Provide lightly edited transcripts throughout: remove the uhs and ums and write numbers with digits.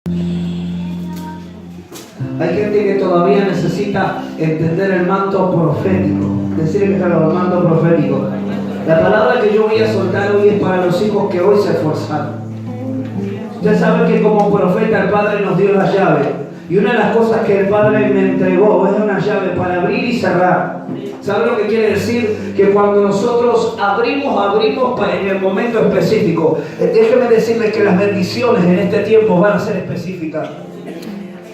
Hay gente que todavía necesita entender el manto profético. Decirle que el manto profético. La palabra que yo voy a soltar hoy es para los hijos que hoy se esforzaron. Usted sabe que como profeta el Padre nos dio la llave. Y una de las cosas que el Padre me entregó es una llave para abrir y cerrar. ¿Sabe lo que quiere decir? Que cuando nosotros abrimos en el momento específico. Déjeme decirles que las bendiciones en este tiempo van a ser específicas.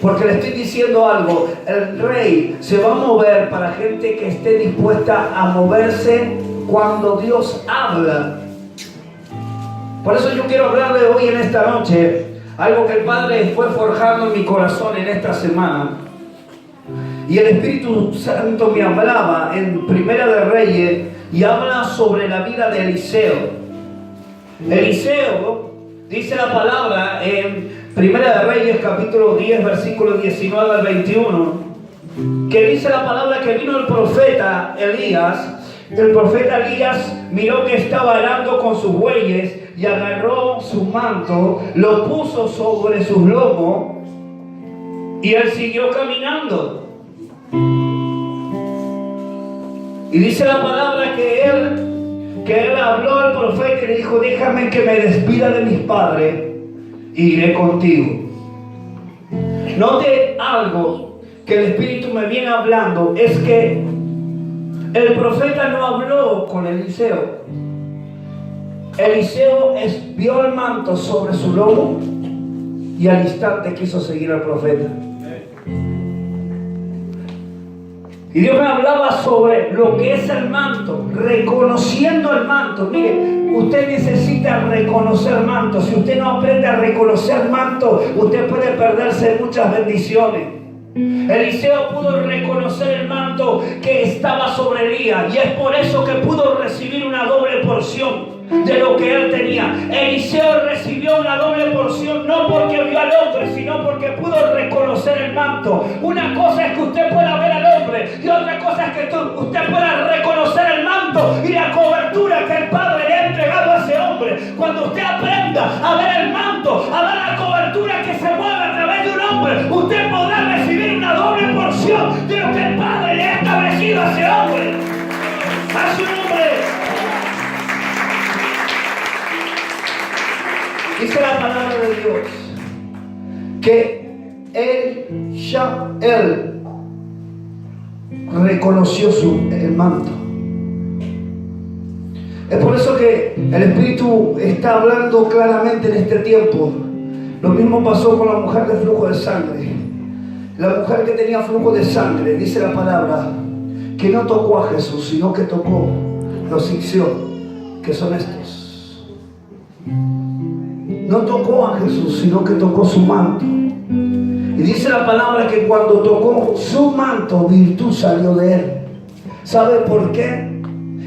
Porque le estoy diciendo algo, el rey se va a mover para gente que esté dispuesta a moverse cuando Dios habla. Por eso yo quiero hablarle hoy en esta noche algo que el Padre fue forjando en mi corazón en esta semana. Y el Espíritu Santo me hablaba en Primera de Reyes y habla sobre la vida de Eliseo. Eliseo, dice la palabra en Primera de Reyes, capítulo 10, versículos 19 al 21, que dice la palabra que vino el profeta Elías. El profeta Elías miró que estaba arando con sus bueyes y agarró su manto, lo puso sobre sus lomos y él siguió caminando. Y dice la palabra que él habló al profeta y le dijo: déjame que me despida de mis padres e iré contigo. Note algo que el Espíritu me viene hablando, es que el profeta no habló con Eliseo. Eliseo vio el manto sobre su lomo y al instante quiso seguir al profeta. Y Dios me hablaba sobre lo que es el manto, reconociendo el manto. Mire, usted necesita reconocer manto. Si usted no aprende a reconocer manto, usted puede perderse muchas bendiciones. Eliseo pudo reconocer el manto que estaba sobre Elías, y es por eso que pudo recibir una doble porción de lo que él tenía. Eliseo recibió una doble porción no porque vio al hombre, sino porque pudo reconocer el manto. Una cosa es que usted pueda ver al hombre y otra cosa es que usted pueda reconocer el manto y la cobertura que el Padre le ha entregado a ese hombre. Cuando usted aprenda a ver el manto, a ver la cobertura que se mueve a través de un hombre, usted podrá recibir una doble porción de lo que el Padre le ha establecido a ese hombre. A su nombre. Dice la palabra de Dios que él reconoció el manto. Es por eso que el Espíritu está hablando claramente en este tiempo. Lo mismo pasó con la mujer de flujo de sangre. La mujer que tenía flujo de sangre, dice la palabra, que no tocó a Jesús, sino que tocó los ixios, que son estos. No tocó a Jesús, sino que tocó su manto. Y dice la palabra que cuando tocó su manto, virtud salió de él. ¿Sabe por qué?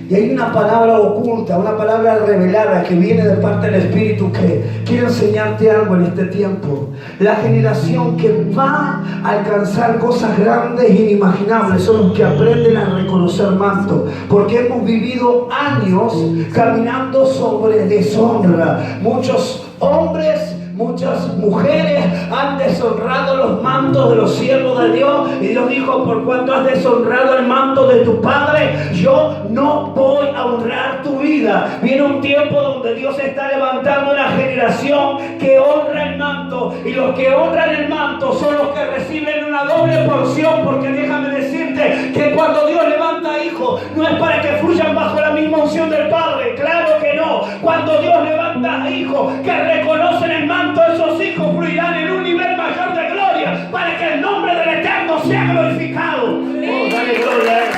Y hay una palabra oculta, una palabra revelada que viene de parte del Espíritu que quiero enseñarte algo en este tiempo. La generación que va a alcanzar cosas grandes e inimaginables son los que aprenden a reconocer manto. Porque hemos vivido años caminando sobre deshonra. Muchos hombres, muchas mujeres han deshonrado los mantos de los siervos de Dios. Y Dios dijo: por cuanto has deshonrado el manto de tu padre, yo no voy a honrar tu vida. Viene un tiempo donde Dios está levantando una generación que honra el manto. Y los que honran el manto son los que reciben una doble porción. Porque déjame decirte que cuando Dios levanta hijos, no es para que fluyan bajo la misma unción del Padre. Claro que no. Cuando Dios levanta hijos que reconocen el manto, esos hijos fluirán en un nivel mayor de gloria para que el nombre del Eterno sea glorificado. Oh, dale gloria a Él.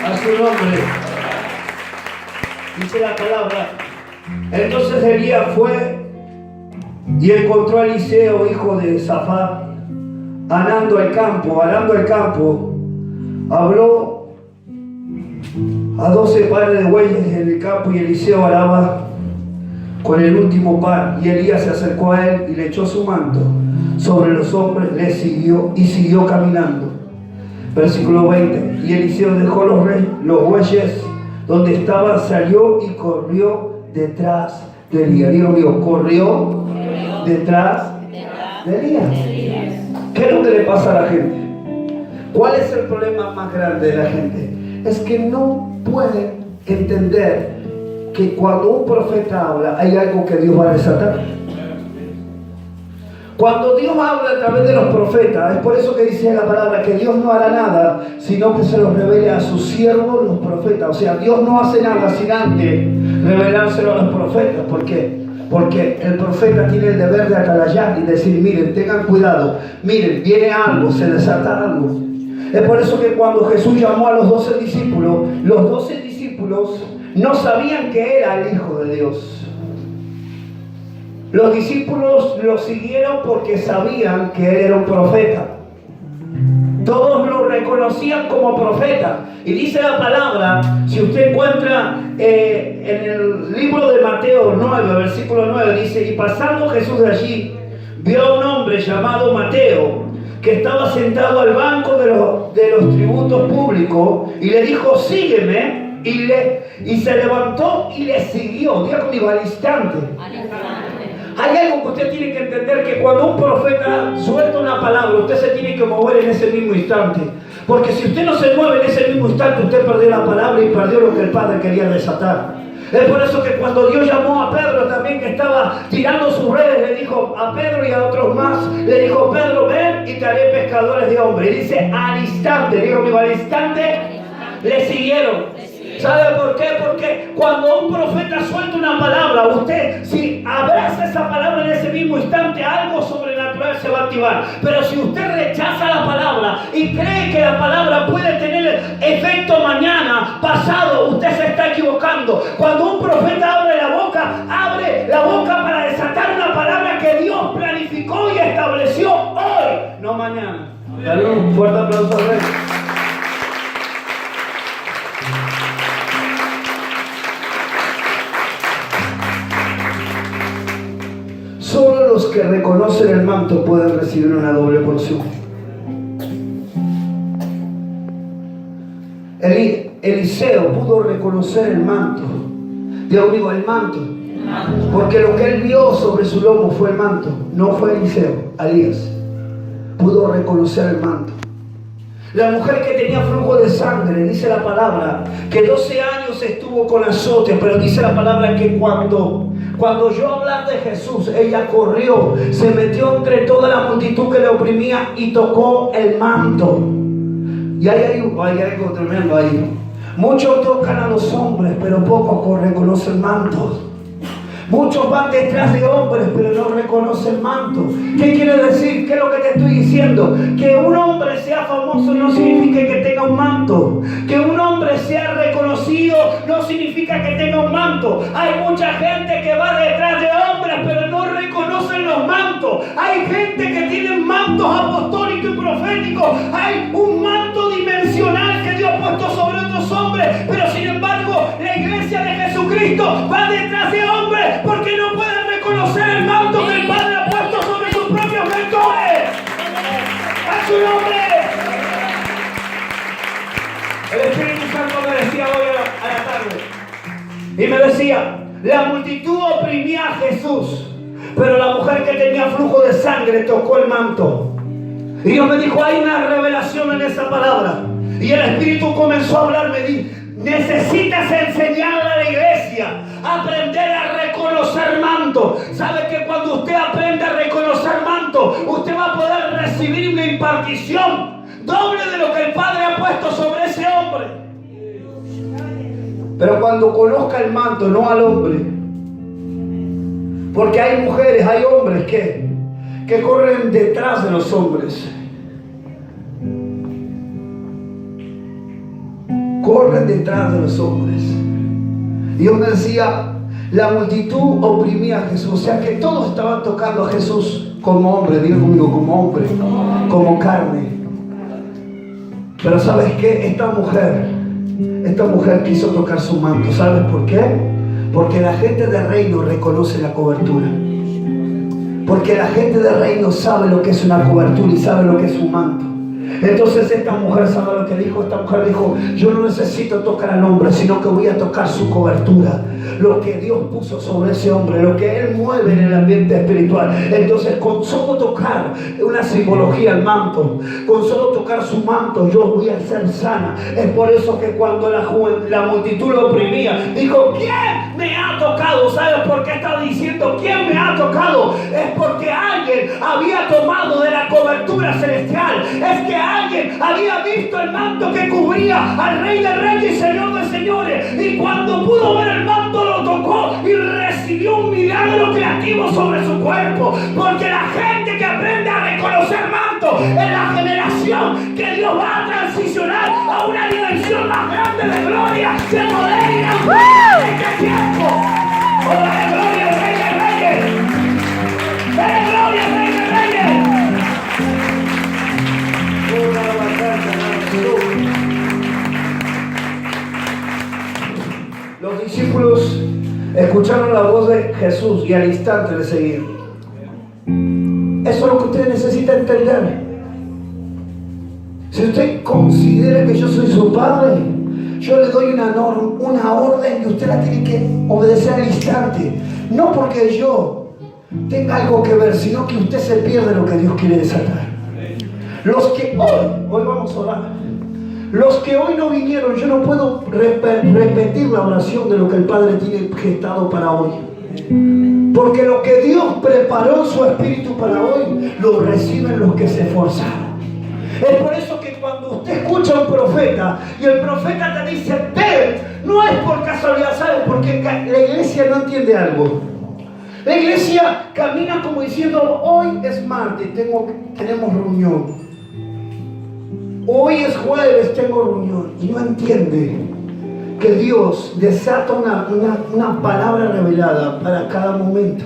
A su nombre. Dice la palabra. Entonces Elías fue y encontró a Eliseo, hijo de Safat, arando el campo. Habló a 12 pares de bueyes en el campo, y Eliseo araba con el último par. Y Elías se acercó a él y le echó su manto sobre los hombros, le siguió y siguió caminando. Versículo 20. Y Eliseo dejó los bueyes donde estaban, salió y corrió detrás de Elías. Dios corrió detrás de Elías. ¿Qué es lo que le pasa a la gente? ¿Cuál es el problema más grande de la gente? Es que no pueden entender que cuando un profeta habla hay algo que Dios va a desatar. Cuando Dios habla a través de los profetas, es por eso que dice la palabra que Dios no hará nada, sino que se los revele a sus siervos los profetas. O sea, Dios no hace nada sin antes revelárselo a los profetas. ¿Por qué? Porque el profeta tiene el deber de atalayar y decir, miren, tengan cuidado, miren, viene algo, se desata algo. Es por eso que cuando Jesús llamó a los 12 discípulos, los 12 discípulos no sabían que era el Hijo de Dios. Los discípulos lo siguieron porque sabían que él era un profeta. Todos lo reconocían como profeta. Y dice la palabra, si usted encuentra en el libro de Mateo 9, versículo 9, dice, y pasando Jesús de allí, vio a un hombre llamado Mateo, que estaba sentado al banco de los tributos públicos, y le dijo, sígueme, y se levantó y le siguió. Diga conmigo, al instante. Hay algo que usted tiene que entender, que cuando un profeta suelta una palabra, usted se tiene que mover en ese mismo instante. Porque si usted no se mueve en ese mismo instante, usted perdió la palabra y perdió lo que el Padre quería desatar. Es por eso que cuando Dios llamó a Pedro también, que estaba tirando sus redes, le dijo a Pedro y a otros más, le dijo, Pedro, ven y te haré pescadores de hombres. Y dice, al instante, digo amigo, al instante, le siguieron. ¿Sabe por qué? Porque cuando un profeta suelta una palabra, usted, si abraza esa palabra en ese mismo instante, algo sobrenatural se va a activar. Pero si usted rechaza la palabra y cree que la palabra puede tener efecto mañana, pasado, usted se está equivocando. Cuando un profeta abre la boca para desatar una palabra que Dios planificó y estableció hoy, no mañana. Dale un fuerte aplauso a Rey. Solo los que reconocen el manto pueden recibir una doble porción. Eliseo pudo reconocer el manto. Dios digo, el manto. Porque lo que él vio sobre su lomo fue el manto. No fue Eliseo, Elías. Pudo reconocer el manto. La mujer que tenía flujo de sangre, dice la palabra, que 12 años estuvo con azote, pero dice la palabra que cuando oyó hablar de Jesús, ella corrió, se metió entre toda la multitud que le oprimía y tocó el manto. Y hay algo tremendo ahí. Muchos tocan a los hombres, pero pocos reconocen mantos. Muchos van detrás de hombres, pero no reconocen manto. ¿Qué quiere decir? ¿Qué es lo que te estoy diciendo? Que un hombre sea famoso no significa que tenga un manto. Que un hombre sea reconocido no significa que tenga un manto. Hay mucha gente que va detrás de hombres, pero no reconocen los mantos. Hay gente que tiene mantos apostólicos y proféticos. Hay un manto dimensional que Dios ha puesto sobre otros hombres, pero sin embargo la iglesia de Jesucristo va detrás de hombres porque no pueden reconocer el manto que el Padre ha puesto sobre sus propios mentores. ¡A su nombre! El Espíritu Santo me decía hoy a la tarde, y me decía, la multitud oprimía a Jesús, pero la mujer que tenía flujo de sangre tocó el manto. Y Dios me dijo, hay una revelación en esa palabra. Y el Espíritu comenzó a hablarme, necesitas enseñarle a la iglesia a aprender a reconocer manto. ¿Sabe que cuando usted aprende a reconocer manto, usted va a poder recibir una impartición doble de lo que el Padre ha puesto sobre ese hombre? Pero cuando conozca el manto, no al hombre. Porque hay mujeres, hay hombres que corren detrás de los hombres. Corren detrás de los hombres. Dios me decía, la multitud oprimía a Jesús. O sea que todos estaban tocando a Jesús como hombre. Diga conmigo, como hombre, como carne. Pero ¿sabes qué? Esta mujer quiso tocar su manto. ¿Sabes por qué? Porque la gente del reino reconoce la cobertura. Porque la gente del reino sabe lo que es una cobertura y sabe lo que es un manto. Entonces esta mujer, ¿sabe lo que dijo? Esta mujer dijo, yo no necesito tocar al hombre, sino que voy a tocar su cobertura. lo que Dios puso sobre ese hombre, lo que Él mueve en el ambiente espiritual. Entonces, con solo tocar una simbología al manto, con solo tocar su manto, yo voy a ser sana. Es por eso que cuando la multitud lo oprimía, dijo: ¿quién me ha tocado? ¿Sabes por qué estaba diciendo quién me ha tocado? Es porque alguien había tomado de la cobertura celestial. Es que alguien había visto el manto que cubría al Rey de Reyes y Señor de Señores, y cuando pudo ver el manto lo tocó y recibió un milagro creativo sobre su cuerpo. Porque la gente que aprende a reconocer manto es la generación que Dios va a transicionar a una dimensión más grande de gloria, de poder y de amor en este tiempo. ¡Oh, dale gloria al Rey de Reyes! ¡Dale gloria al Rey de Reyes! Los discípulos escucharon la voz de Jesús y al instante le seguían. Eso es lo que usted necesita entender. Si usted considera que yo soy su padre, yo le doy una orden y usted la tiene que obedecer al instante. No porque yo tenga algo que ver, sino que usted se pierde lo que Dios quiere desatar. Los que hoy vamos a orar. Los que hoy no vinieron, yo no puedo repetir la oración de lo que el Padre tiene gestado para hoy. Porque lo que Dios preparó en su espíritu para hoy, lo reciben los que se esforzaron. Es por eso que cuando usted escucha a un profeta y el profeta te dice ven, no es por casualidad, ¿sabes? Porque la iglesia no entiende algo. La iglesia camina como diciendo: hoy es martes, tenemos reunión. Hoy es jueves, tengo reunión. Y no entiende que Dios desata una palabra revelada para cada momento.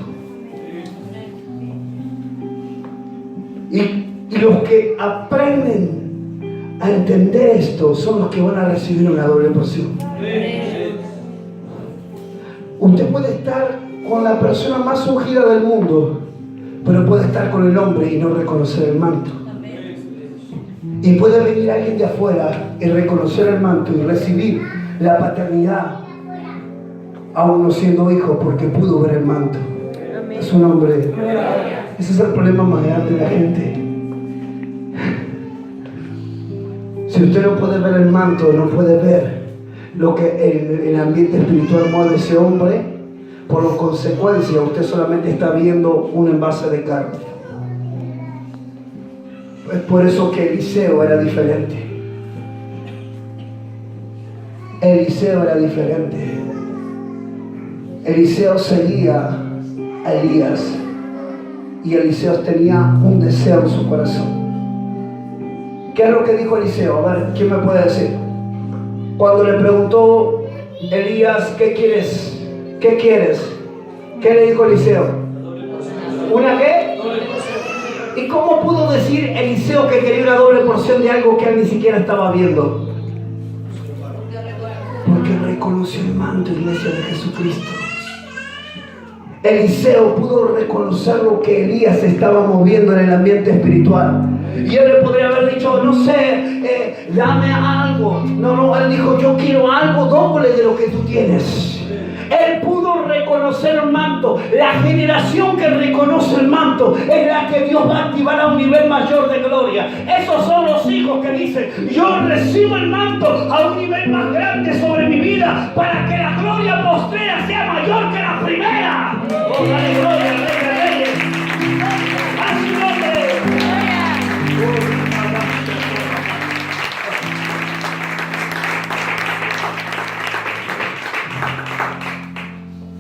Y los que aprenden a entender esto son los que van a recibir una doble porción. Usted puede estar con la persona más ungida del mundo, pero puede estar con el hombre y no reconocer el manto. Y puede venir alguien de afuera y reconocer el manto y recibir la paternidad, aún no siendo hijo, porque pudo ver el manto. Amén. Es un hombre. Ese es el problema más grande de la gente. Si usted no puede ver el manto, no puede ver lo que el ambiente espiritual mueve a ese hombre, por lo consecuencia usted solamente está viendo un envase de carne. Es por eso que Eliseo era diferente. Eliseo era diferente. Eliseo seguía a Elías y Eliseo tenía un deseo en su corazón. ¿Qué es lo que dijo Eliseo? A ver, ¿quién me puede decir? Cuando le preguntó Elías, ¿qué quieres? ¿Qué quieres? ¿Qué le dijo Eliseo? ¿Una qué? ¿Y cómo pudo decir Eliseo que quería una doble porción de algo que él ni siquiera estaba viendo? Porque reconoció el manto, iglesia de Jesucristo. Eliseo pudo reconocer lo que Elías estaba moviendo en el ambiente espiritual. Y él le podría haber dicho, no sé, dame algo. No, él dijo, yo quiero algo doble de lo que tú tienes. Él pudo reconocer el manto. La generación que reconoce el manto es la que Dios va a activar a un nivel mayor de gloria. Esos son los hijos que dicen, yo recibo el manto a un nivel más grande sobre mi vida para que la gloria postrera sea mayor que la primera. Oh, dale gloria al Rey de Reyes. A su nombre.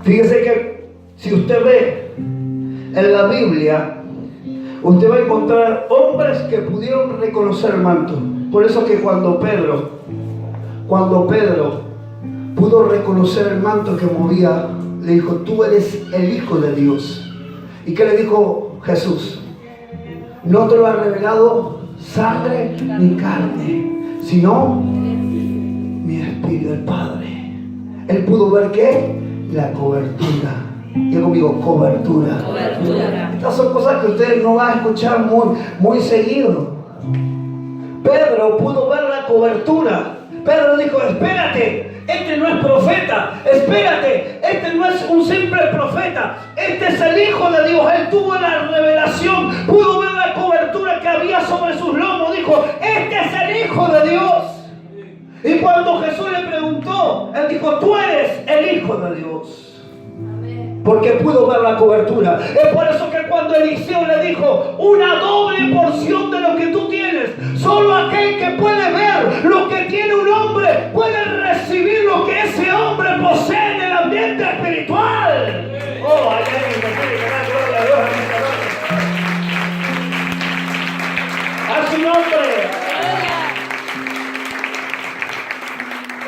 Fíjese que si usted ve en la Biblia, usted va a encontrar hombres que pudieron reconocer el manto. Por eso que cuando Pedro pudo reconocer el manto que movía, le dijo, tú eres el Hijo de Dios. ¿Y qué le dijo Jesús? No te lo ha revelado sangre ni carne, sino mi Espíritu del Padre. Él pudo ver ¿qué? La cobertura. Diga conmigo, cobertura. Estas son cosas que ustedes no van a escuchar muy seguido. Pedro pudo ver la cobertura. Pedro dijo, espérate, este no es profeta, espérate, este no es un simple profeta, este es el Hijo de Dios. Él tuvo la revelación, pudo ver la cobertura que había sobre sus lomos, dijo, este es el Hijo de Dios. Y cuando Jesús le preguntó, él dijo, tú eres el Hijo de Dios. Porque pudo ver la cobertura. Es por eso que cuando Eliseo le dijo, una doble porción de lo que tú tienes, solo aquel que puede ver lo que tiene un hombre puede recibir lo que ese hombre posee en el ambiente espiritual. Oh, ay, ay, gloria a Dios, a su nombre.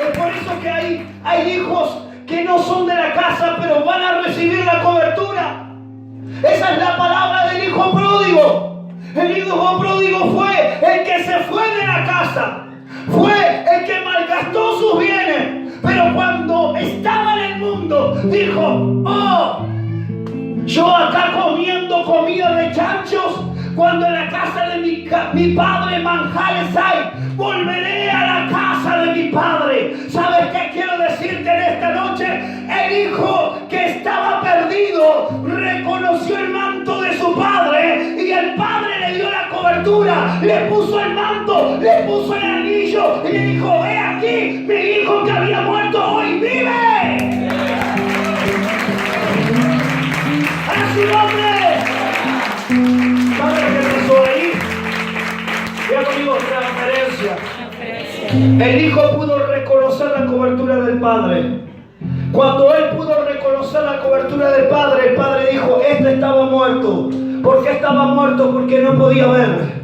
Es por eso que hay hijos que no son de la casa, pero van a recibir la cobertura. Esa es la palabra del hijo pródigo. El hijo pródigo fue el que se fue de la casa, fue el que malgastó sus bienes, pero cuando estaba en el mundo dijo, oh, yo acá comiendo comida de chanchos, cuando en la casa de mi padre manjares hay, volveré a la casa de mi padre. ¿Sabes qué quiero decirte en esta noche? El hijo que estaba perdido reconoció el manto de su padre y el padre le dio la cobertura, le puso el manto, le puso el anillo y le dijo, he aquí, mi hijo que había muerto hoy vive. ¡A su nombre! ¿Sabe lo que pasó ahí? Vea conmigo transferencia. El hijo pudo reconocer la cobertura del padre. Cuando él pudo reconocer la cobertura del padre, el padre dijo, este estaba muerto. ¿Por qué estaba muerto? Porque no podía ver.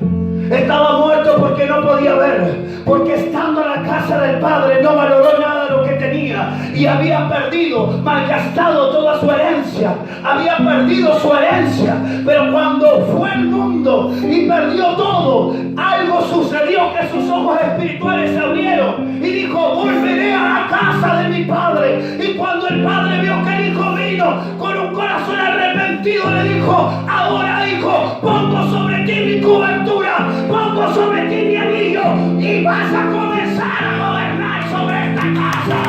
Estaba muerto porque no podía ver. Porque estando en la casa del padre no valoró nada de lo que tenía. Y había perdido, malgastado toda su herencia. Había perdido su herencia. Pero cuando fue al mundo y perdió todo, algo sucedió, que sus ojos espirituales se abrieron. Y dijo, volveré a la casa de mi padre. Y cuando el padre vio que el hijo vino con un corazón arrepentido, le dijo, ahora hijo, pongo sobre ti mi cobertura, pongo sobre ti mi anillo y vas a comenzar a gobernar sobre esta casa.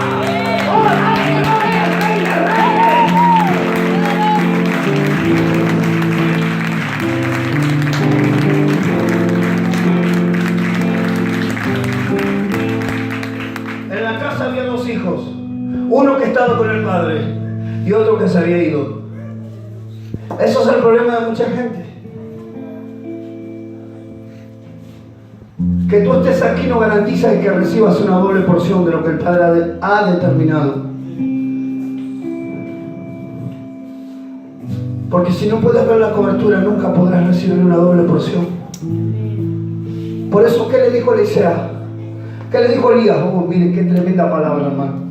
¡Oh, dale gloria al Rey de Reyes! En la casa había dos hijos, uno que estaba con el padre y otro que se había ido. Eso es el problema de mucha gente. Que tú estés aquí no garantiza que recibas una doble porción de lo que el Padre ha determinado. Porque si no puedes ver la cobertura, nunca podrás recibir una doble porción. Por eso, ¿qué le dijo Eliseo? ¿Qué le dijo Elías? Oh, miren qué tremenda palabra, hermano.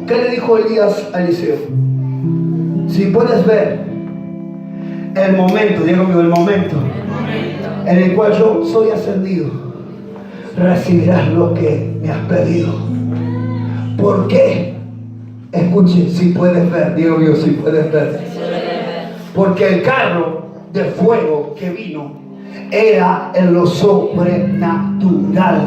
¿Qué le dijo Elías a Eliseo? Si puedes ver el momento, diga conmigo, el momento en el cual yo soy ascendido, recibirás lo que me has pedido. ¿Por qué? Escuche, si puedes ver, digo yo, si puedes ver. Porque el carro de fuego que vino era en lo sobrenatural.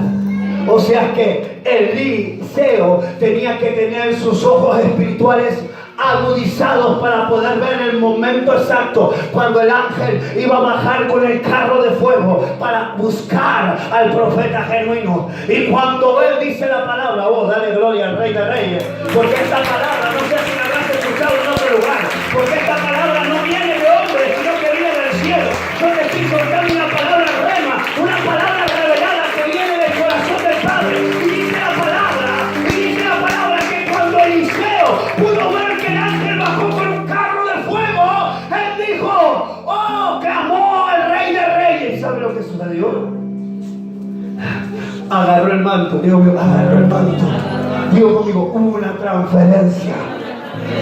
O sea que Eliseo tenía que tener sus ojos espirituales agudizados para poder ver el momento exacto cuando el ángel iba a bajar con el carro de fuego para buscar al profeta genuino. Y cuando él dice la palabra, oh, dale gloria al Rey de Reyes, porque esta palabra, no sé si la habrás escuchado en otro lugar, porque esta palabra no viene de hombre, sino que viene del cielo. Yo te estoy contando una palabra rema, una palabra revelada que viene del corazón del Padre. Y dice la palabra que cuando Eliseo pudo ver que el ángel bajó con un carro de fuego, él dijo, oh, clamó al Rey de Reyes. ¿Sabe lo que sucedió? Agarró el manto, Dios mío, agarró el manto. Dios conmigo, hubo una transferencia.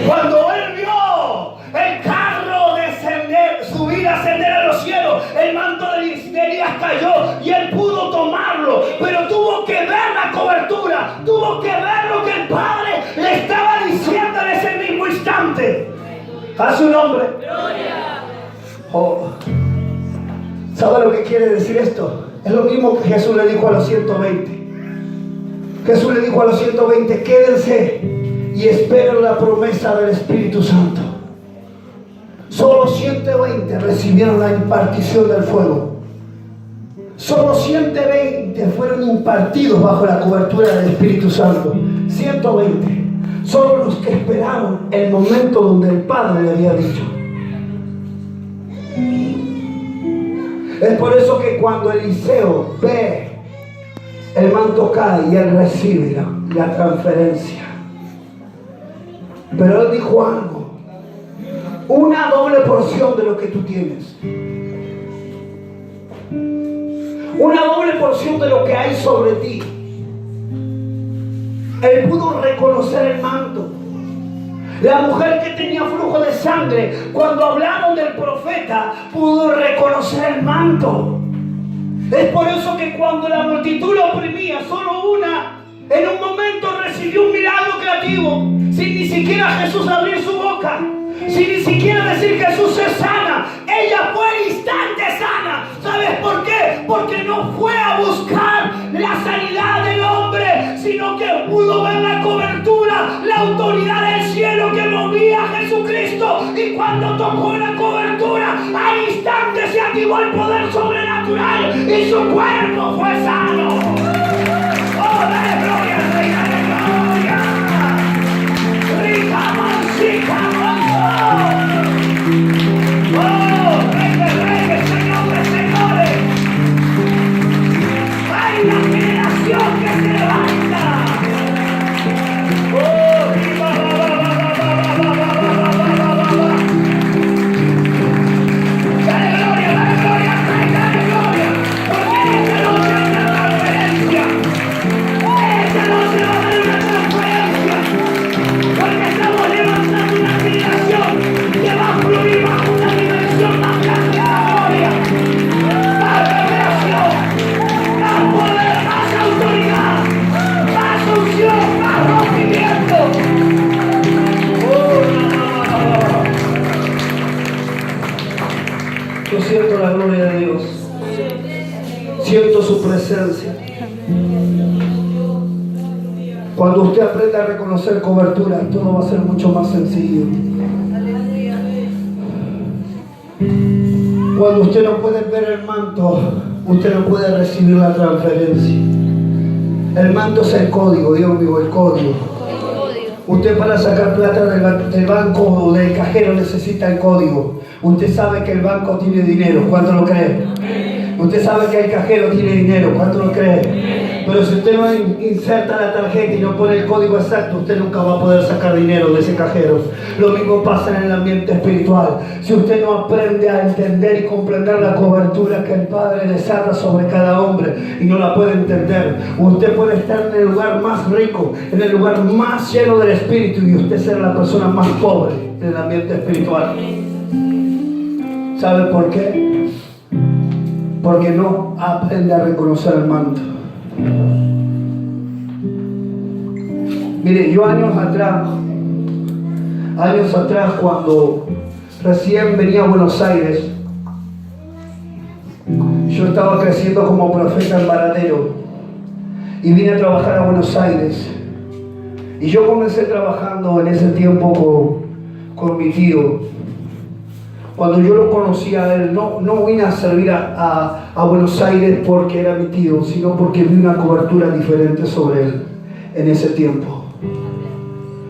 Cuando él vio el carro descender, subir, ascender a los cielos, el manto de Elías cayó y él pudo tomarlo, pero tuvo que ver la cobertura, tuvo que ver lo que el Padre le estaba diciendo en ese mismo instante. A su nombre. Oh. ¿Sabe lo que quiere decir esto? Es lo mismo que Jesús le dijo a los 120. Jesús le dijo a los 120, quédense y esperen la promesa del Espíritu Santo. Solo 120 recibieron la impartición del fuego. Solo 120 fueron impartidos bajo la cobertura del Espíritu Santo. 120. Solo los que esperaron el momento donde el Padre le había dicho. Es por eso que cuando Eliseo ve el manto cae y él recibe la transferencia. Pero él dijo algo: una doble porción de lo que tú tienes, una doble porción de lo que hay sobre ti. Él pudo reconocer el manto. La mujer que tenía flujo de sangre, cuando hablaron del profeta, pudo reconocer el manto. Es por eso que cuando la multitud lo oprimía, solo una en un momento recibió un milagro creativo, sin ni siquiera Jesús abrir su boca, sin ni siquiera decir Jesús se sana. Ella fue al instante sana. ¿Sabes por qué? Porque no fue a buscar la sanidad del hombre, sino que pudo ver la cobertura, la autoridad del cielo que movía a Jesucristo. Y cuando tocó la cobertura, al instante se activó el poder sobrenatural y su cuerpo fue sano. ¡Oh, dale gloria al Rey de Gloria! ¡Rica mansica manso! ¡Oh, Rey de Reyes, Señor de Señores! ¡Hay una generación que se levanta! ¡Oh, viva, va! Dale gloria al Rey, dale gloria, porque esta noche hay una transferencia. Esta noche va a haber una transferencia, porque estamos levantando una generación que va a fluir bajo una dimensión más grande de la gloria, más revelación, más poder, más autoridad, más unción, más rompimiento. Yo siento la gloria de Dios, siento su presencia. Cuando usted aprende a reconocer cobertura, todo va a ser mucho más sencillo. Cuando usted no puede ver el manto, usted no puede recibir la transferencia. El manto es el código, Dios mío, el código. Usted para sacar plata del banco o del cajero necesita el código. Usted sabe que el banco tiene dinero, ¿cuánto lo cree? Usted sabe que el cajero tiene dinero, ¿cuánto lo cree? Pero si usted no inserta la tarjeta y no pone el código exacto, usted nunca va a poder sacar dinero de ese cajero. Lo mismo pasa en el ambiente espiritual. Si usted no aprende a entender y comprender la cobertura que el Padre desata sobre cada hombre y no la puede entender, usted puede estar en el lugar más rico, en el lugar más lleno del Espíritu, y usted ser la persona más pobre en el ambiente espiritual. ¿Sabe por qué? Porque no aprende a reconocer el manto. Mire, yo años atrás, cuando recién venía a Buenos Aires, yo estaba creciendo como profeta en Varadero y vine a trabajar a Buenos Aires. Y yo comencé trabajando en ese tiempo con mi tío. Cuando yo lo conocí a él, no vine a servir a Buenos Aires porque era mi tío, sino porque vi una cobertura diferente sobre él en ese tiempo.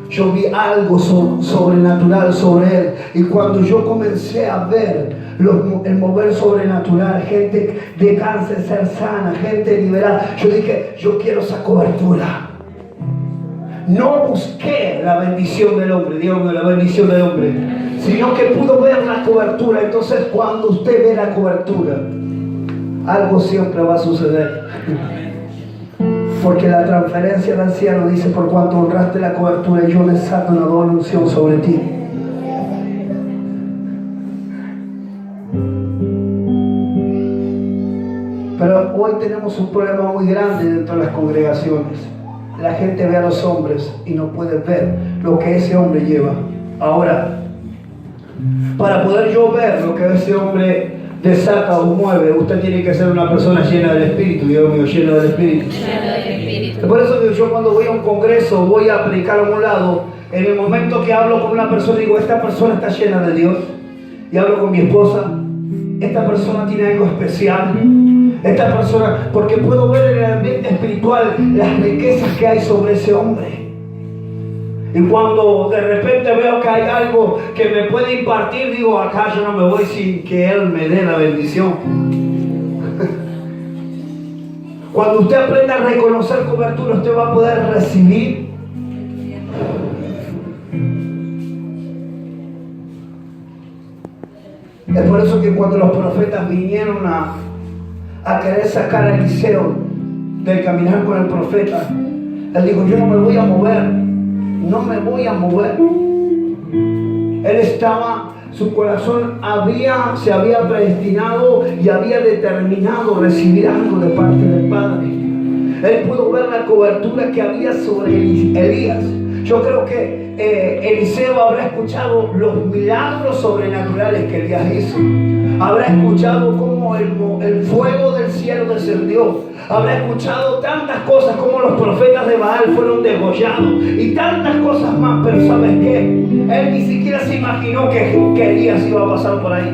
Yo vi algo sobrenatural sobre él, y cuando yo comencé a ver el mover sobrenatural, gente de cáncer ser sana, gente liberada, yo dije, yo quiero esa cobertura. No busqué la bendición del hombre, Dios, la bendición del hombre, sino que pudo ver la cobertura. Entonces, cuando usted ve la cobertura, algo siempre va a suceder. Porque la transferencia del anciano dice: por cuanto honraste la cobertura, yo desato una doble unción sobre ti. Pero hoy tenemos un problema muy grande dentro de las congregaciones. La gente ve a los hombres y no puede ver lo que ese hombre lleva. Ahora, para poder yo ver lo que ese hombre desata o mueve. Usted tiene que ser una persona llena del Espíritu. Dios mío, lleno del Espíritu. Por eso que yo cuando voy a un congreso, voy a predicar a un lado, en el momento que hablo con una persona, digo, esta persona está llena de Dios. Y hablo con mi esposa, esta persona tiene algo especial. Esta persona, porque puedo ver en el ambiente espiritual las riquezas que hay sobre ese hombre. Y cuando de repente veo que hay algo que me puede impartir, digo, acá yo no me voy sin que Él me dé la bendición. Cuando usted aprenda a reconocer cobertura, usted va a poder recibir. Es por eso que cuando los profetas vinieron a querer sacar a Eliseo del caminar con el profeta, él dijo, yo no me voy a mover, no me voy a mover. Él estaba, su corazón se había predestinado y había determinado recibir algo de parte del Padre. Él pudo ver la cobertura que había sobre Elías. Yo creo que Eliseo habrá escuchado los milagros sobrenaturales que Elías hizo. Habrá escuchado cómo el fuego del cielo descendió. Habrá escuchado tantas cosas como los profetas de Baal fueron degollados y tantas cosas más. Pero ¿sabes qué? Él ni siquiera se imaginó que Elías iba a pasar por ahí.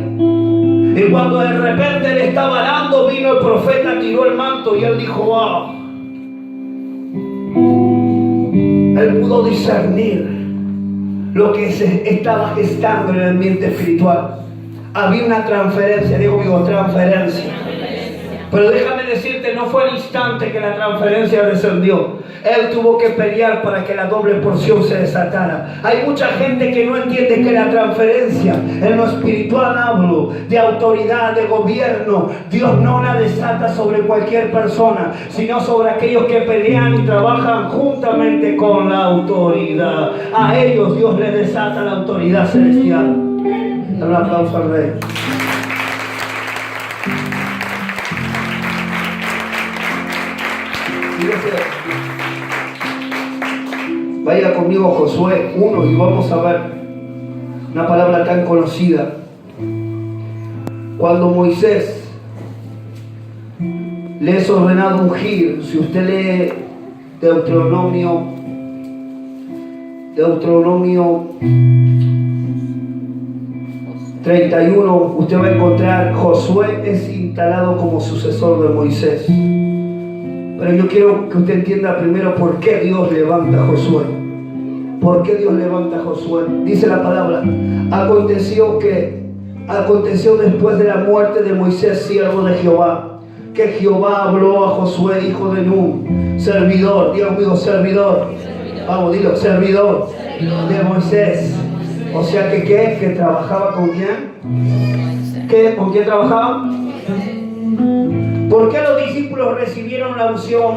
Y cuando de repente él estaba orando, vino el profeta, tiró el manto y él dijo, wow. Él pudo discernir lo que se estaba gestando en el ambiente espiritual. Había una transferencia, digo, transferencia. Pero déjame decirte, no fue el instante que la transferencia descendió. Él tuvo que pelear para que la doble porción se desatara. Hay mucha gente que no entiende que la transferencia, en lo espiritual hablo, de autoridad, de gobierno, Dios no la desata sobre cualquier persona, sino sobre aquellos que pelean y trabajan juntamente con la autoridad. A ellos Dios les desata la autoridad celestial. Dale un aplauso al Rey. Vaya conmigo a Josué 1 y vamos a ver una palabra tan conocida. Cuando Moisés le es ordenado ungir, si usted lee Deuteronomio 31, usted va a encontrar Josué es instalado como sucesor de Moisés. Pero yo quiero que usted entienda primero por qué Dios levanta a Josué. ¿Por qué Dios levanta a Josué? Dice la palabra, aconteció después de la muerte de Moisés, siervo de Jehová, que Jehová habló a Josué, hijo de Nun, servidor, Dios mío, servidor. Vamos, dilo, servidor de Moisés. O sea que trabajaba con quién. ¿Con quién trabajaba? ¿Por qué los discípulos recibieron la unción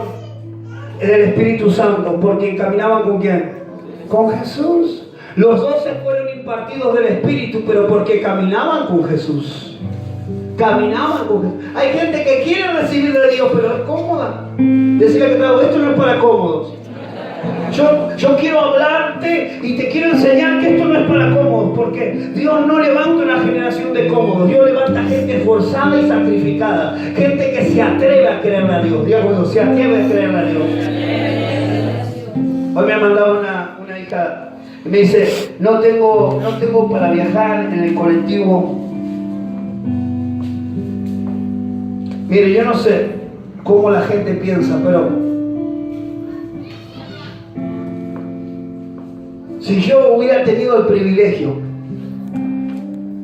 del Espíritu Santo? Porque caminaban con quién. Con Jesús. Los 12 fueron impartidos del Espíritu, pero porque caminaban con Jesús. Caminaban con Jesús. Hay gente que quiere recibir de Dios, pero es cómoda. Decirle que esto no es para cómodos. Yo quiero hablarte y te quiero enseñar que esto no es para cómodos, porque Dios no levanta una generación de cómodos. Dios levanta gente esforzada y sacrificada, gente que se atreve a creerle a Dios. Dios, bueno, se atreve a creerle a Dios. Hoy me ha mandado una hija y me dice, no tengo para viajar en el colectivo. Mire, yo no sé cómo la gente piensa, pero si yo hubiera tenido el privilegio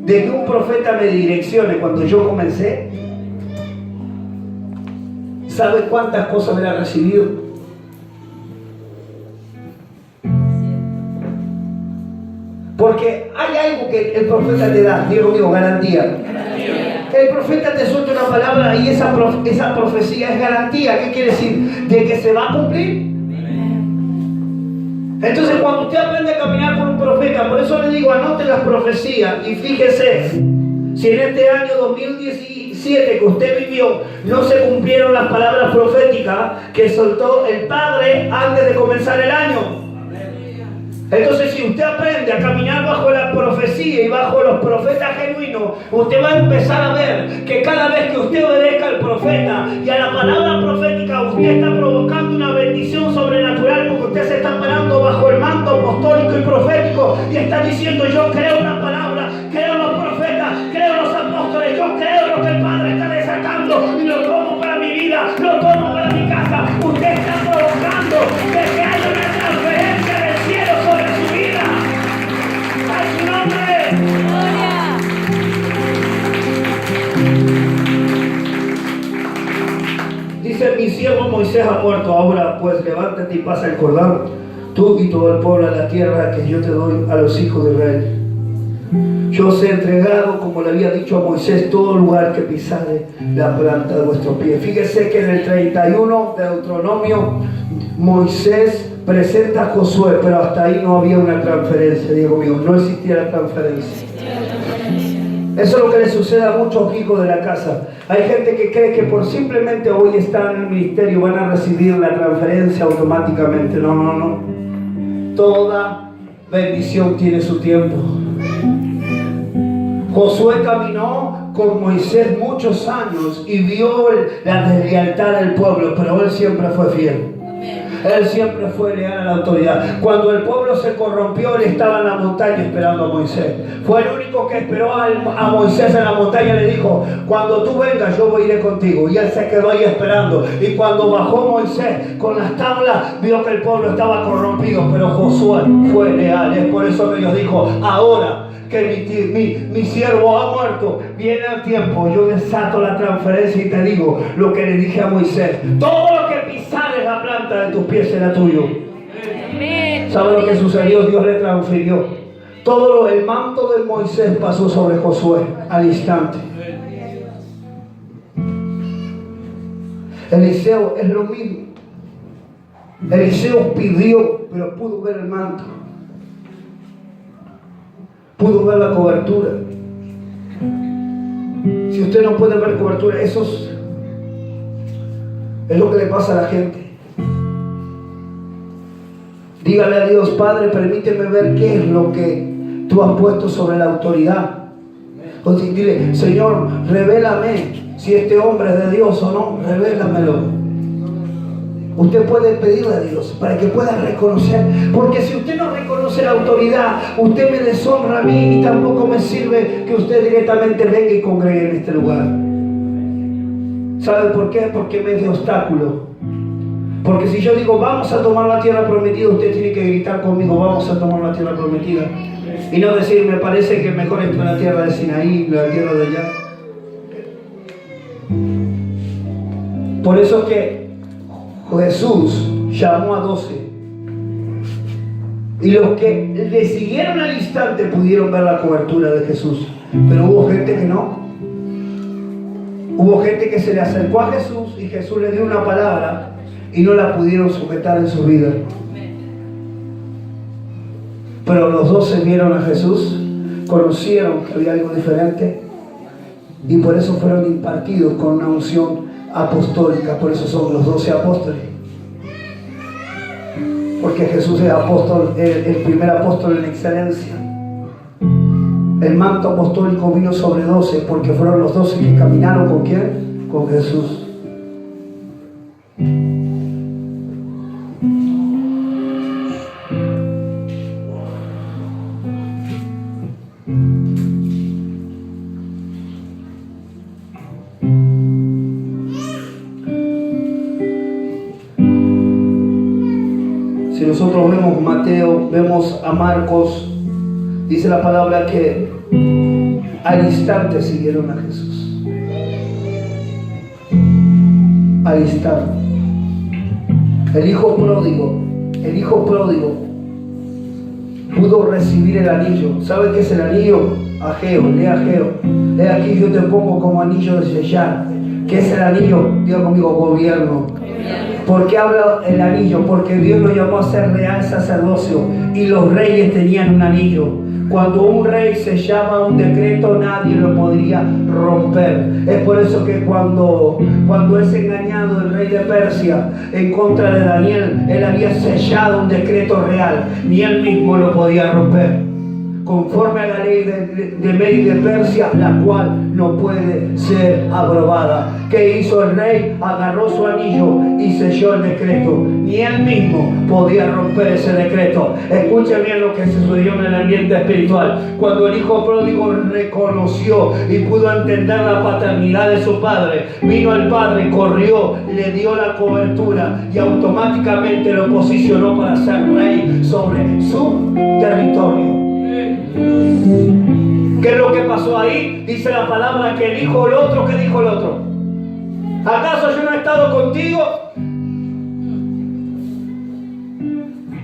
de que un profeta me direccione cuando yo comencé, ¿sabe cuántas cosas hubiera recibido? Porque hay algo que el profeta te da, Dios mío, garantía. El profeta te suelta una palabra y esa profecía es garantía. ¿Qué quiere decir? De que se va a cumplir. Entonces cuando usted aprende a caminar con un profeta, por eso le digo, anote las profecías y fíjese, si en este año 2017 que usted vivió no se cumplieron las palabras proféticas que soltó el Padre antes de comenzar el año. Entonces, si usted aprende a caminar bajo la profecía y bajo los profetas genuinos, usted va a empezar a ver que cada vez que usted obedezca al profeta y a la palabra profética, usted está provocando una bendición sobrenatural, porque usted se está parando bajo el manto apostólico y profético y está diciendo: yo creo una palabra, creo los profetas, creo los apóstoles, yo creo lo que el Padre está desatando y lo tomo para mi vida, lo tomo para mi casa. Usted está provocando que haya una transferencia del cielo sobre su vida. ¡A su nombre! ¡Gloria! Dice: mi siervo Moisés ha muerto. Ahora pues levántate y pasa el Jordán, tú y todo el pueblo, a la tierra que yo te doy a los hijos de Israel. Yo os he entregado, como le había dicho a Moisés, todo lugar que pisare la planta de vuestro pie. Fíjese que en el 31 de Deuteronomio, Moisés presenta a Josué, pero hasta ahí no había una transferencia. Digo mío, no existía la transferencia. Eso es lo que le sucede a muchos hijos de la casa. Hay gente que cree que por simplemente hoy estar en el ministerio van a recibir la transferencia automáticamente. No, no, no. Toda bendición tiene su tiempo. Josué caminó con Moisés muchos años y vio la deslealtad del pueblo, pero él siempre fue fiel. Él siempre fue leal a la autoridad. Cuando el pueblo se corrompió, él estaba en la montaña esperando a Moisés. Fue el único que esperó a Moisés en la montaña. Le dijo: cuando tú vengas, yo iré contigo. Y él se quedó ahí esperando. Y cuando bajó Moisés con las tablas, vio que el pueblo estaba corrompido, pero Josué fue leal. Es por eso que Dios dijo: ahora que mi siervo ha muerto, viene el tiempo, yo desato la transferencia y te digo lo que le dije a Moisés: todo lo que pisares la planta de tus pies será tuyo. ¿Sabe lo que sucedió? Dios le transfirió todo. El manto de Moisés pasó sobre Josué al instante. Eliseo es lo mismo. Eliseo pidió, pero pudo ver el manto, pudo ver la cobertura. Si usted no puede ver cobertura, eso es lo que le pasa a la gente. Dígale a Dios: Padre, permíteme ver qué es lo que tú has puesto sobre la autoridad. O dile: Señor, revélame si este hombre es de Dios o no, revélamelo. Usted puede pedirle a Dios para que pueda reconocer, porque si usted no reconoce la autoridad, usted me deshonra a mí y tampoco me sirve que usted directamente venga y congregue en este lugar. ¿Sabe por qué? Porque me es de obstáculo. Porque si yo digo: vamos a tomar la tierra prometida, usted tiene que gritar conmigo: vamos a tomar la tierra prometida. Y no decir: me parece que mejor está la tierra de Sinaí, la tierra de allá. Por eso que Jesús llamó a 12, y los que le siguieron al instante pudieron ver la cobertura de Jesús, pero hubo gente que no. Hubo gente que se le acercó a Jesús y Jesús le dio una palabra y no la pudieron sujetar en su vida. Pero los 12 vieron a Jesús, conocieron que había algo diferente y por eso fueron impartidos con una unción apostólica. Por eso son los 12 apóstoles, porque Jesús es apóstol, el primer apóstol en excelencia. El manto apostólico vino sobre 12 porque fueron los 12 que caminaron ¿con quién? Con Jesús. Si nosotros vemos Mateo, vemos a Marcos, dice la palabra que al instante siguieron a Jesús. Al instante. El hijo pródigo pudo recibir el anillo. ¿Sabe qué es el anillo? Ageo, lea Ageo. He aquí yo te pongo como anillo de sellar. ¿Qué es el anillo? Diga conmigo: gobierno. ¿Por qué habla el anillo? Porque Dios lo llamó a ser real sacerdocio y los reyes tenían un anillo. Cuando un rey sellaba un decreto, nadie lo podría romper. Es por eso que cuando es engañado el rey de Persia en contra de Daniel, él había sellado un decreto real, ni él mismo lo podía romper, conforme a la ley de Media de Persia, la cual no puede ser aprobada. ¿Qué hizo el rey? Agarró su anillo y selló el decreto. Ni él mismo podía romper ese decreto. Escuchen bien lo que sucedió en el ambiente espiritual. Cuando el hijo pródigo reconoció y pudo entender la paternidad de su padre, vino el padre, corrió, le dio la cobertura y automáticamente lo posicionó para ser rey sobre su territorio. ¿Qué es lo que pasó ahí? Dice la palabra que dijo el otro. ¿Qué dijo el otro? ¿Acaso yo no he estado contigo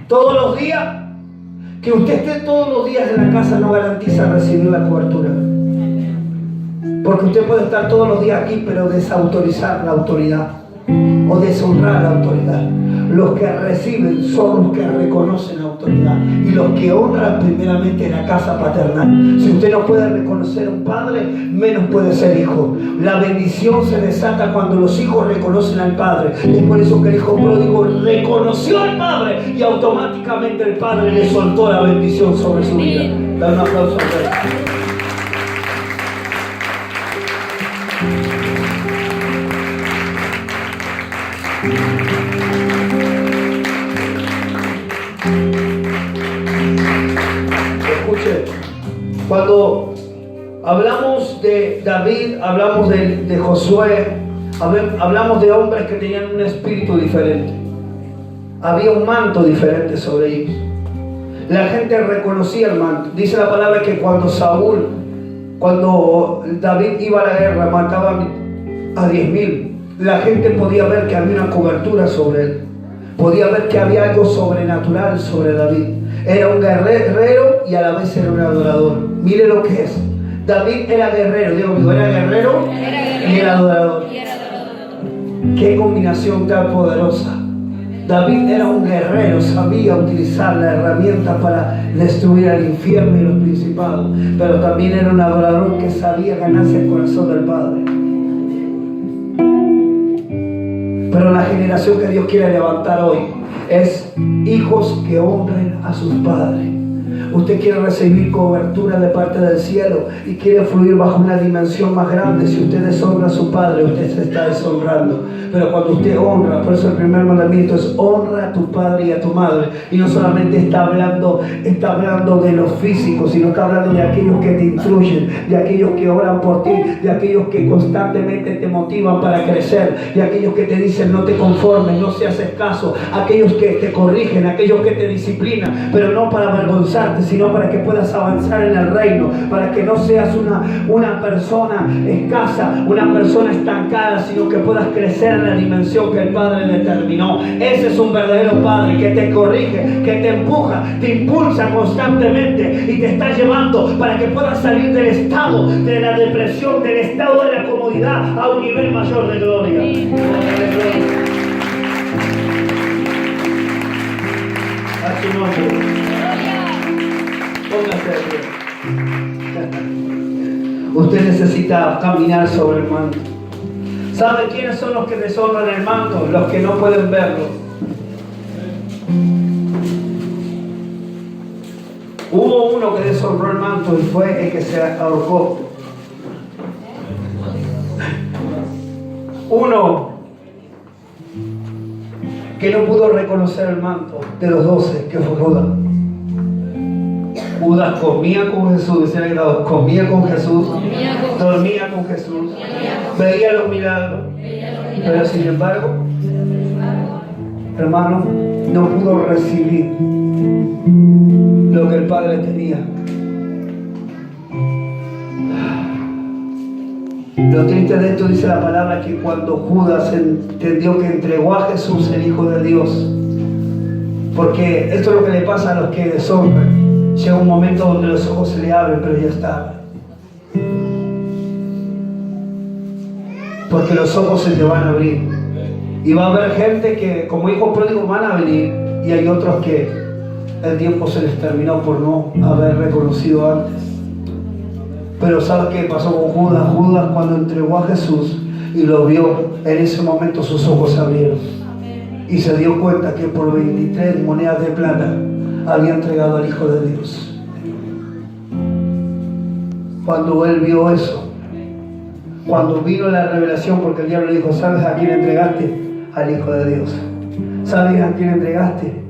todos los días? Que usted esté todos los días en la casa no garantiza recibir la cobertura. Porque usted puede estar todos los días aquí, pero desautorizar la autoridad o deshonrar la autoridad. Los que reciben son los que reconocen la autoridad y los que honran primeramente la casa paternal. Si usted no puede reconocer a un padre, menos puede ser hijo. La bendición se desata cuando los hijos reconocen al padre. Es por eso que el hijo pródigo reconoció al padre y automáticamente el padre le soltó la bendición sobre su vida. Da un aplauso a él. Cuando hablamos de David, hablamos de Josué, hablamos de hombres que tenían un espíritu diferente. Había un manto diferente sobre ellos. La gente reconocía el manto. Dice la palabra que cuando David iba a la guerra, mataba a 10,000. La gente podía ver que había una cobertura sobre él. Podía ver que había algo sobrenatural sobre David. Era un guerrero y a la vez era un adorador. Mire lo que es. David era guerrero, digo, era guerrero y era adorador. Qué combinación tan poderosa. David era un guerrero, sabía utilizar la herramienta para destruir al infierno y los principados, pero también era un adorador que sabía ganarse el corazón del Padre. Pero la generación que Dios quiere levantar hoy es hijos que honren a sus padres. Usted quiere recibir cobertura de parte del cielo y quiere fluir bajo una dimensión más grande. Si usted deshonra a su padre, usted se está deshonrando. Pero cuando usted honra, por eso el primer mandamiento es honra a tu padre y a tu madre. Y no solamente está hablando de los físicos, sino está hablando de aquellos que te instruyen, de aquellos que oran por ti, de aquellos que constantemente te motivan para crecer, de aquellos que te dicen no te conformes, no seas escaso, aquellos que te corrigen, aquellos que te disciplinan, pero no para avergonzarte, sino para que puedas avanzar en el reino, para que no seas una persona escasa, una persona estancada, sino que puedas crecer en la dimensión que el Padre determinó. Ese es un verdadero Padre que te corrige, que te empuja, te impulsa constantemente y te está llevando para que puedas salir del estado de la depresión, del estado de la comodidad a un nivel mayor de gloria. A su nombre. Usted necesita caminar sobre el manto. ¿Sabe quiénes son los que deshonran el manto? Los que no pueden verlo. Hubo uno que deshonró el manto y fue el que se ahorcó. Uno que no pudo reconocer el manto de los 12, que fue Judas. Judas comía con Jesús, decía que comía con Jesús, dormía con Jesús, veía los milagros, pero sin embargo, hermano, no pudo recibir lo que el Padre tenía. Lo triste de esto, dice la palabra, que cuando Judas entendió que entregó a Jesús, el Hijo de Dios, porque esto es lo que le pasa a los que deshonran. Llega un momento donde los ojos se le abren, pero ya está. Porque los ojos se te van a abrir. Y va a haber gente que, como hijos pródigos, van a venir, y hay otros que el tiempo se les terminó por no haber reconocido antes. Pero ¿sabes qué pasó con Judas? Judas, cuando entregó a Jesús y lo vio, en ese momento sus ojos se abrieron y se dio cuenta que por 23 monedas de plata había entregado al Hijo de Dios. Cuando él vio eso, cuando vino la revelación, porque el diablo le dijo: ¿sabes a quién entregaste? Al Hijo de Dios. ¿Sabes a quién entregaste?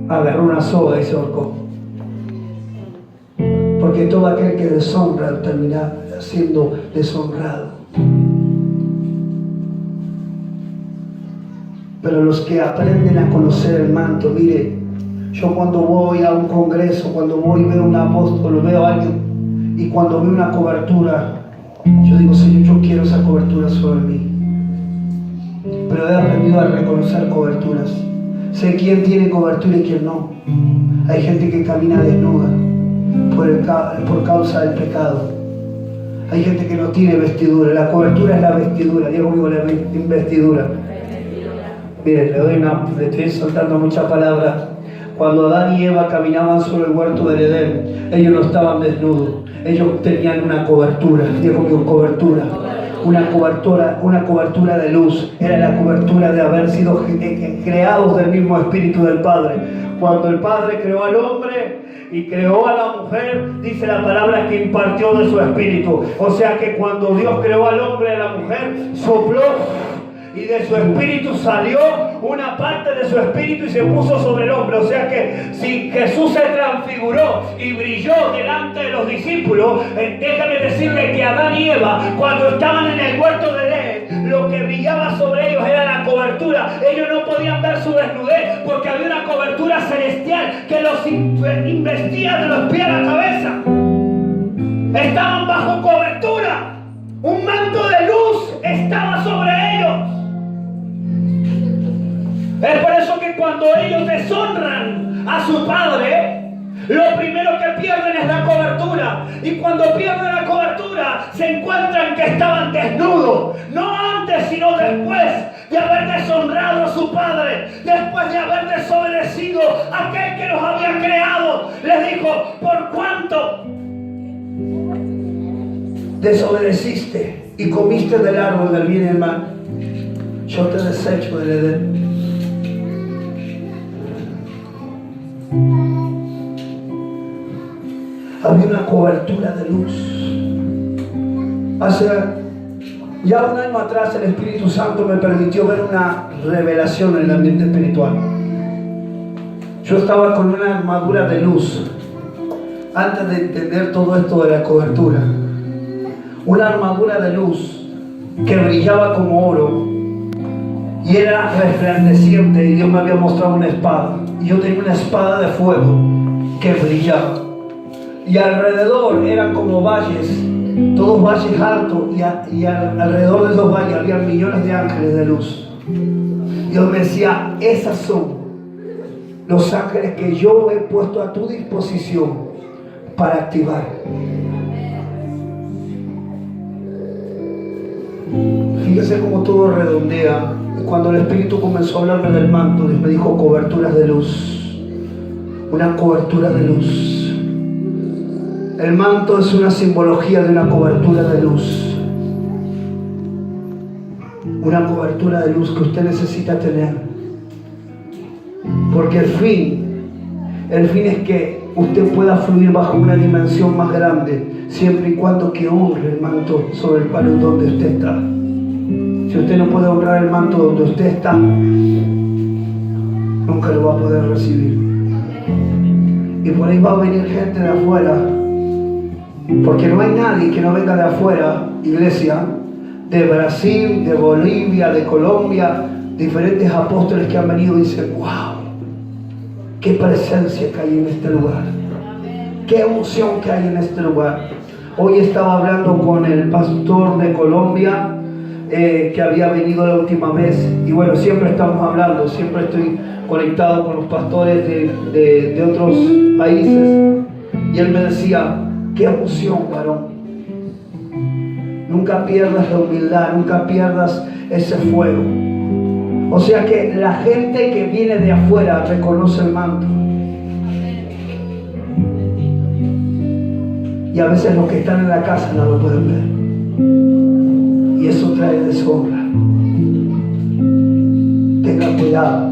Agarró una soga y se ahorcó. Porque todo aquel que deshonra termina siendo deshonrado. Pero los que aprenden a conocer el manto, mire, yo cuando voy a un congreso, cuando voy y veo a un apóstol, veo a alguien, y cuando veo una cobertura, yo digo: Señor, yo quiero esa cobertura sobre mí. Pero he aprendido a reconocer coberturas. Sé quién tiene cobertura y quién no. Hay gente que camina desnuda por causa del pecado. Hay gente que no tiene vestidura. La cobertura es la vestidura. Digo conmigo, la vestidura. Miren, le estoy soltando muchas palabras. Cuando Adán y Eva caminaban sobre el huerto del Edén, ellos no estaban desnudos. Ellos tenían una cobertura. Digo conmigo, cobertura. Una cobertura de luz. Era la cobertura de haber sido creados del mismo espíritu del Padre. Cuando el Padre creó al hombre y creó a la mujer, dice la palabra que impartió de su espíritu. O sea que cuando Dios creó al hombre y a la mujer, sopló, y de su espíritu salió una parte de su espíritu y se puso sobre el hombre. O sea que si Jesús se transfiguró y brilló delante de los discípulos, déjame decirle que Adán y Eva, cuando estaban en el huerto de Edén, lo que brillaba sobre ellos era la cobertura. Ellos no podían ver su desnudez porque había una cobertura celestial que los investia de los pies a la cabeza. Estaban bajo cobertura. Un manto de luz estaba sobre ellos. Es por eso que cuando ellos deshonran a su padre, lo primero que pierden es la cobertura. Y cuando pierden la cobertura, se encuentran que estaban desnudos. No antes, sino después de haber deshonrado a su padre. Después de haber desobedecido a aquel que los había creado. Les dijo: ¿por cuánto desobedeciste y comiste del árbol del bien y del mal? Yo te desecho del Edén. Había una cobertura de luz. Hace ya un año atrás el Espíritu Santo me permitió ver una revelación en el ambiente espiritual. Yo estaba con una armadura de luz antes de entender todo esto de la cobertura. Una armadura de luz que brillaba como oro y era resplandeciente, y Dios me había mostrado una espada, y yo tenía una espada de fuego que brillaba. Y alrededor eran como valles, todos valles altos, y alrededor de esos valles había millones de ángeles de luz. Dios me decía: esas son los ángeles que yo he puesto a tu disposición para activar. Fíjese cómo todo redondea. Cuando el Espíritu comenzó a hablarme del manto, Dios me dijo: coberturas de luz. Una cobertura de luz. El manto es una simbología de una cobertura de luz. Una cobertura de luz que usted necesita tener. Porque el fin es que usted pueda fluir bajo una dimensión más grande, siempre y cuando que honre el manto sobre el cual donde usted está. Si usted no puede honrar el manto donde usted está, nunca lo va a poder recibir. Y por ahí va a venir gente de afuera, porque no hay nadie que no venga de afuera, iglesia, de Brasil, de Bolivia, de Colombia, diferentes apóstoles que han venido y dicen: wow, qué presencia que hay en este lugar, qué unción que hay en este lugar. Hoy estaba hablando con el pastor de Colombia, que había venido la última vez, y bueno, siempre estamos hablando, siempre estoy conectado con los pastores de otros países, y él me decía: qué emoción, varón, Nunca pierdas la humildad, nunca pierdas ese fuego. O sea que la gente que viene de afuera reconoce el manto. Y a veces los que están en la casa no lo pueden ver. Y eso trae deshonra. Tenga cuidado.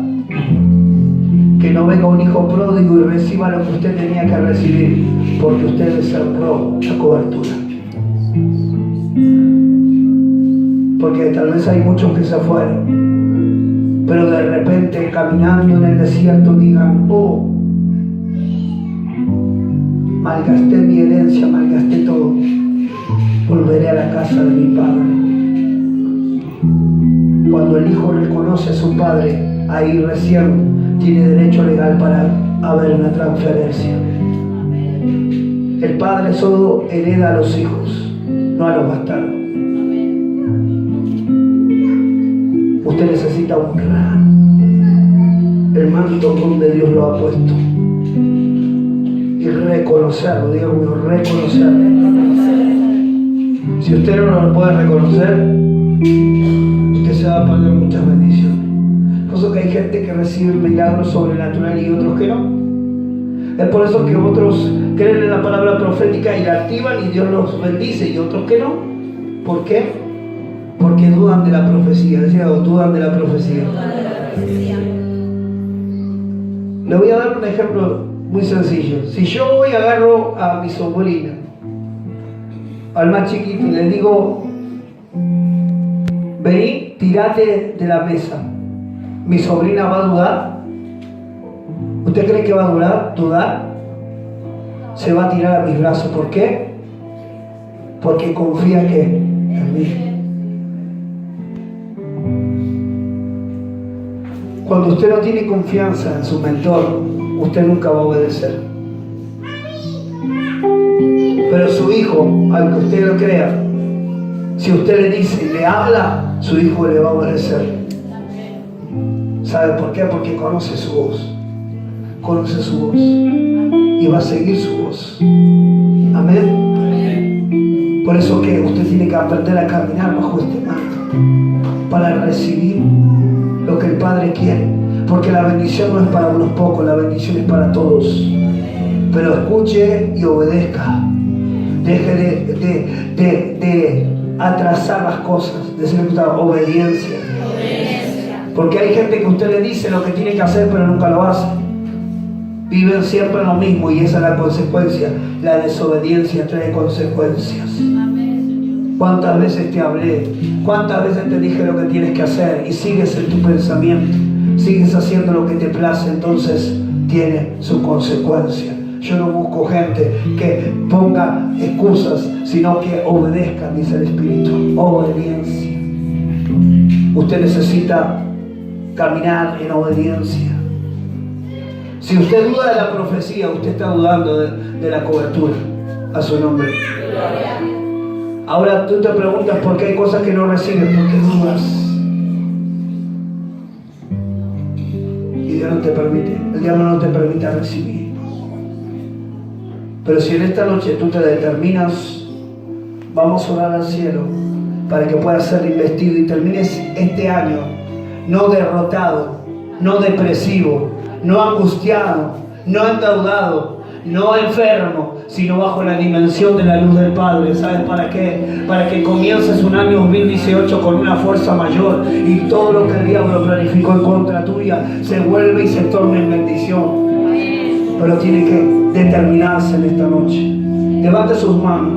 Que no venga un hijo pródigo y reciba lo que usted tenía que recibir, porque usted deshonró la cobertura. Porque tal vez hay muchos que se fueron, pero de repente caminando en el desierto digan: oh, malgasté mi herencia, malgasté todo, volveré a la casa de mi padre. Cuando el hijo reconoce a su padre, ahí recién tiene derecho legal para haber una transferencia. El padre solo hereda a los hijos, no a los bastardos. Usted necesita honrar el manto donde Dios lo ha puesto y reconocerlo, digo, reconocerlo. Si usted no lo puede reconocer, usted se va a perder muchas bendiciones. Por eso que hay gente que recibe milagros sobrenaturales y otros que no. Es por eso que otros creen en la palabra profética y la activan y Dios los bendice, y otros que no. ¿Por qué? Porque dudan de la profecía. Decía, dudan de la profecía. Le voy a dar un ejemplo muy sencillo. Si yo voy y agarro a mi sobrina, al más chiquito, y le digo: vení, tirate de la mesa, ¿mi sobrina va a dudar? ¿Usted cree que va a dudar? Se va a tirar a mis brazos. ¿Por qué? Porque confía que en mí. Cuando usted no tiene confianza en su mentor, usted nunca va a obedecer. Pero su hijo, aunque usted lo crea, si usted le dice y le habla, su hijo le va a obedecer. ¿Sabe por qué? Porque conoce su voz. Conoce su voz. Y va a seguir su voz. Amén. Por eso que usted tiene que aprender a caminar bajo este manto para recibir lo que el Padre quiere. Porque la bendición no es para unos pocos, la bendición es para todos. Pero escuche y obedezca. Deje de atrasar las cosas. Decirle que obediencia. Porque hay gente que usted le dice lo que tiene que hacer, pero nunca lo hace. Viven siempre lo mismo y esa es la consecuencia. La desobediencia trae consecuencias. ¿Cuántas veces te hablé? ¿Cuántas veces te dije lo que tienes que hacer? Y sigues en tu pensamiento, sigues haciendo lo que te place, entonces tiene su consecuencia. Yo no busco gente que ponga excusas, sino que obedezca, dice el Espíritu. Obediencia. Usted necesita caminar en obediencia. Si usted duda de la profecía, usted está dudando de la cobertura. A su nombre. Ahora tú te preguntas por qué hay cosas que no recibes, porque dudas. Y Dios no te permite, el diablo no te permite recibir. Pero si en esta noche tú te determinas, vamos a orar al cielo para que puedas ser investido y termines este año no derrotado, no depresivo, no angustiado, no endeudado, no enfermo, sino bajo la dimensión de la luz del Padre. ¿Sabes para qué? Para que comiences un año 2018 con una fuerza mayor y todo lo que el diablo planificó en contra tuya se vuelve y se torna en bendición. Pero tiene que determinarse en esta noche. Levante sus manos.